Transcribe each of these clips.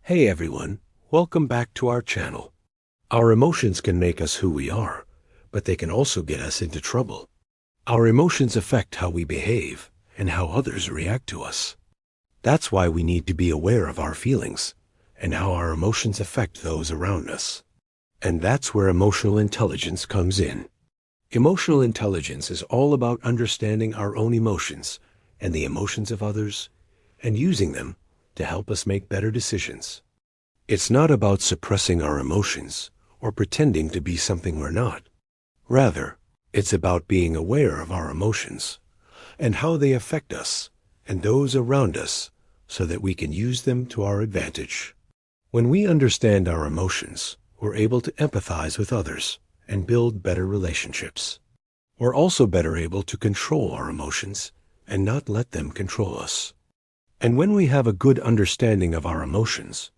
Hey everyone, welcome back to our channel. Our emotions can make us who we are, but they can also get us into trouble. Our emotions affect how we behave and how others react to us. That's why we need to be aware of our feelings and how our emotions affect those around us. And that's where emotional intelligence comes in. Emotional intelligence is all about understanding our own emotions and the emotions of others and using them to help us make better decisions. It's not about suppressing our emotions or pretending to be something we're not. Rather, it's about being aware of our emotions and how they affect us and those around us so that we can use them to our advantage. When we understand our emotions, we're able to empathize with others and build better relationships. We're also better able to control our emotions and not let them control us. And when we have a good understanding of our emotions,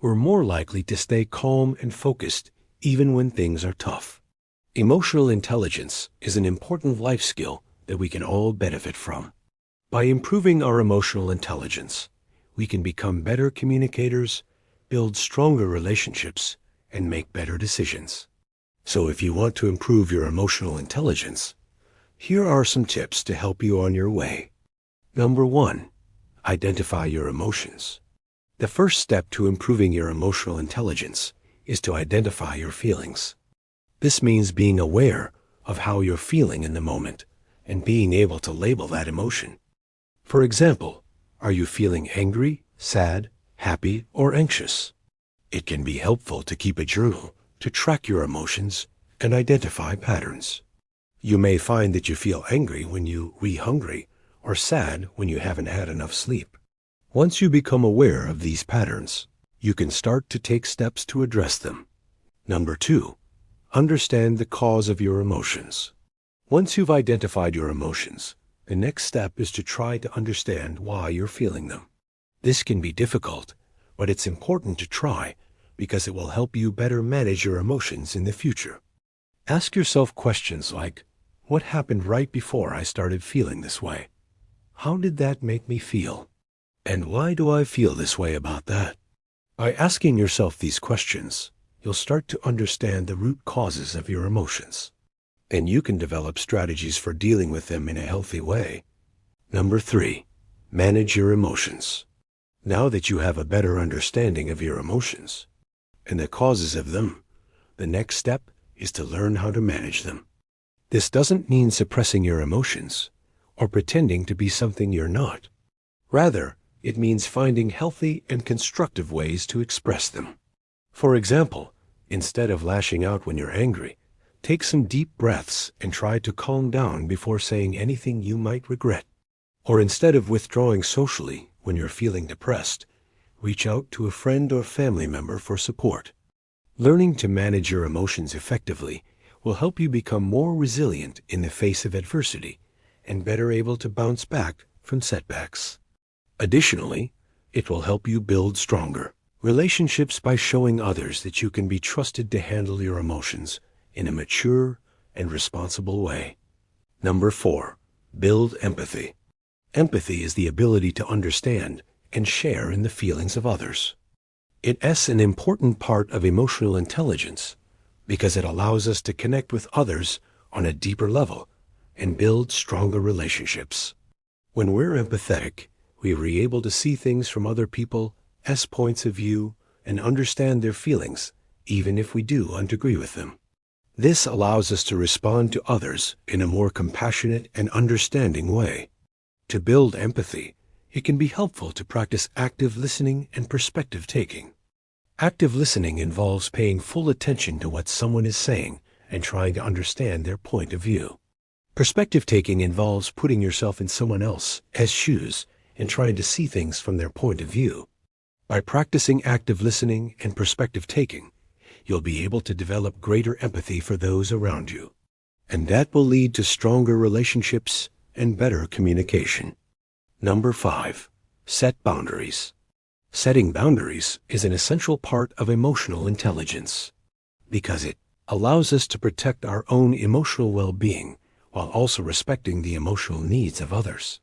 we're more likely to stay calm and focused even when things are tough. Emotional intelligence is an important life skill that we can all benefit from. By improving our emotional intelligence, we can become better communicators, build stronger relationships, and make better decisions. So if you want to improve your emotional intelligence, here are some tips to help you on your way. Number 1. Identify your emotions. The first step to improving your emotional intelligence is to identify your feelings. This means being aware of how you're feeling in the moment and being able to label that emotion. For example, are you feeling angry, sad, happy, or anxious? It can be helpful to keep a journal to track your emotions and identify patterns. You may find that you feel angry when you are hungry or sad when you haven't had enough sleep. Once you become aware of these patterns, you can start to take steps to address them. Number 2, understand the cause of your emotions. Once you've identified your emotions, the next step is to try to understand why you're feeling them. This can be difficult, but it's important to try because it will help you better manage your emotions in the future. Ask yourself questions like, what happened right before I started feeling this way? How did that make me feel? And why do I feel this way about that? By asking yourself these questions, you'll start to understand the root causes of your emotions, and you can develop strategies for dealing with them in a healthy way. Number 3, manage your emotions. Now that you have a better understanding of your emotions and the causes of them, the next step is to learn how to manage them. This doesn't mean suppressing your emotions or pretending to be something you're not. Rather, it means finding healthy and constructive ways to express them. For example, instead of lashing out when you're angry, take some deep breaths and try to calm down before saying anything you might regret. Or instead of withdrawing socially when you're feeling depressed, reach out to a friend or family member for support. Learning to manage your emotions effectively will help you become more resilient in the face of adversity and better able to bounce back from setbacks. Additionally, it will help you build stronger relationships by showing others that you can be trusted to handle your emotions in a mature and responsible way. Number 4, build empathy. Empathy is the ability to understand and share in the feelings of others. It's an important part of emotional intelligence because it allows us to connect with others on a deeper level and build stronger relationships. When we're empathetic, we are able to see things from other people's points of view and understand their feelings, even if we don't agree with them. This allows us to respond to others in a more compassionate and understanding way. To build empathy, it can be helpful to practice active listening and perspective taking. Active listening involves paying full attention to what someone is saying and trying to understand their point of view. Perspective taking involves putting yourself in someone else's shoes and trying to see things from their point of view. By practicing active listening and perspective taking, you'll be able to develop greater empathy for those around you. And that will lead to stronger relationships and better communication. Number 5, set boundaries. Setting boundaries is an essential part of emotional intelligence because it allows us to protect our own emotional well-being while also respecting the emotional needs of others.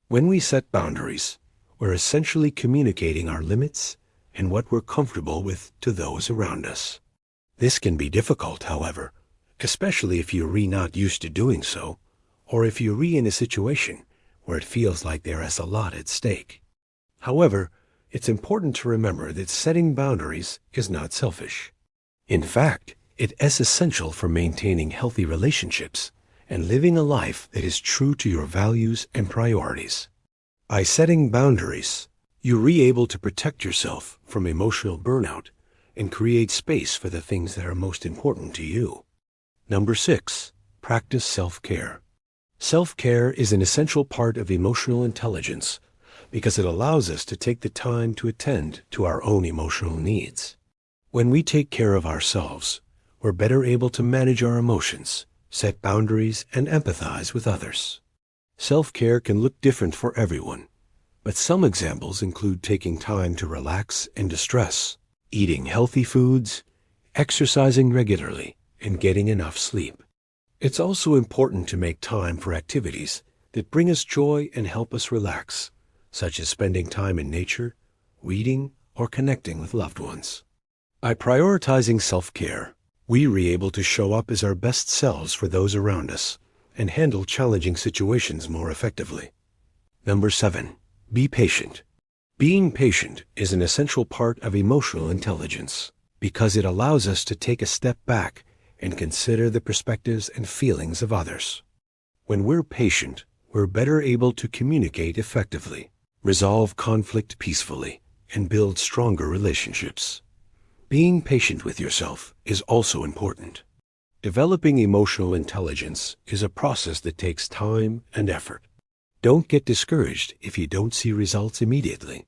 When we set boundaries, we're essentially communicating our limits and what we're comfortable with to those around us. This can be difficult, however, especially if you're not used to doing so, or if you're in a situation where it feels like there is a lot at stake. However, it's important to remember that setting boundaries is not selfish. In fact, it is essential for maintaining healthy relationships and living a life that is true to your values and priorities. By setting boundaries, you're able to protect yourself from emotional burnout and create space for the things that are most important to you. Number 6, practice self-care. Self-care is an essential part of emotional intelligence because it allows us to take the time to attend to our own emotional needs. When we take care of ourselves, we're better able to manage our emotions, set boundaries, and empathize with others. Self-care can look different for everyone, but some examples include taking time to relax and distress, eating healthy foods, exercising regularly, and getting enough sleep. It's also important to make time for activities that bring us joy and help us relax, such as spending time in nature, reading, or connecting with loved ones. By prioritizing self-care, we're able to show up as our best selves for those around us and handle challenging situations more effectively. Number 7, be patient. Being patient is an essential part of emotional intelligence because it allows us to take a step back and consider the perspectives and feelings of others. When we're patient, we're better able to communicate effectively, resolve conflict peacefully, and build stronger relationships. Being patient with yourself is also important. Developing emotional intelligence is a process that takes time and effort. Don't get discouraged if you don't see results immediately.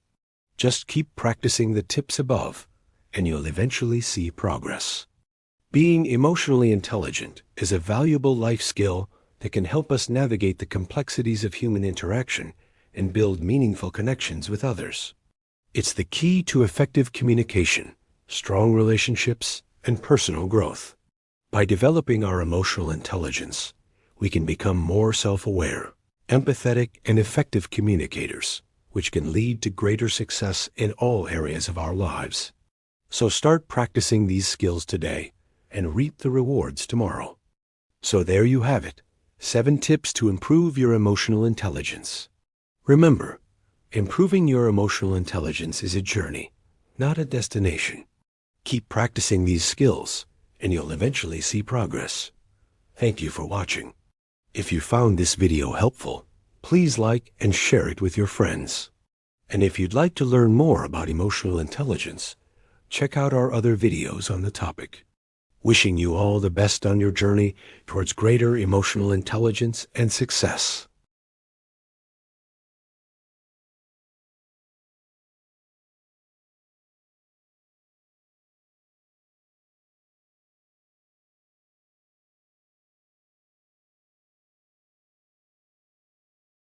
Just keep practicing the tips above, and you'll eventually see progress. Being emotionally intelligent is a valuable life skill that can help us navigate the complexities of human interaction and build meaningful connections with others. It's the key to effective communication, strong relationships, and personal growth. By developing our emotional intelligence, we can become more self-aware, empathetic, and effective communicators, which can lead to greater success in all areas of our lives. So start practicing these skills today and reap the rewards tomorrow. So there you have it, 7 tips to improve your emotional intelligence. Remember, improving your emotional intelligence is a journey, not a destination. Keep practicing these skills, and you'll eventually see progress. Thank you for watching. If you found this video helpful, please like and share it with your friends. And if you'd like to learn more about emotional intelligence, check out our other videos on the topic. Wishing you all the best on your journey towards greater emotional intelligence and success.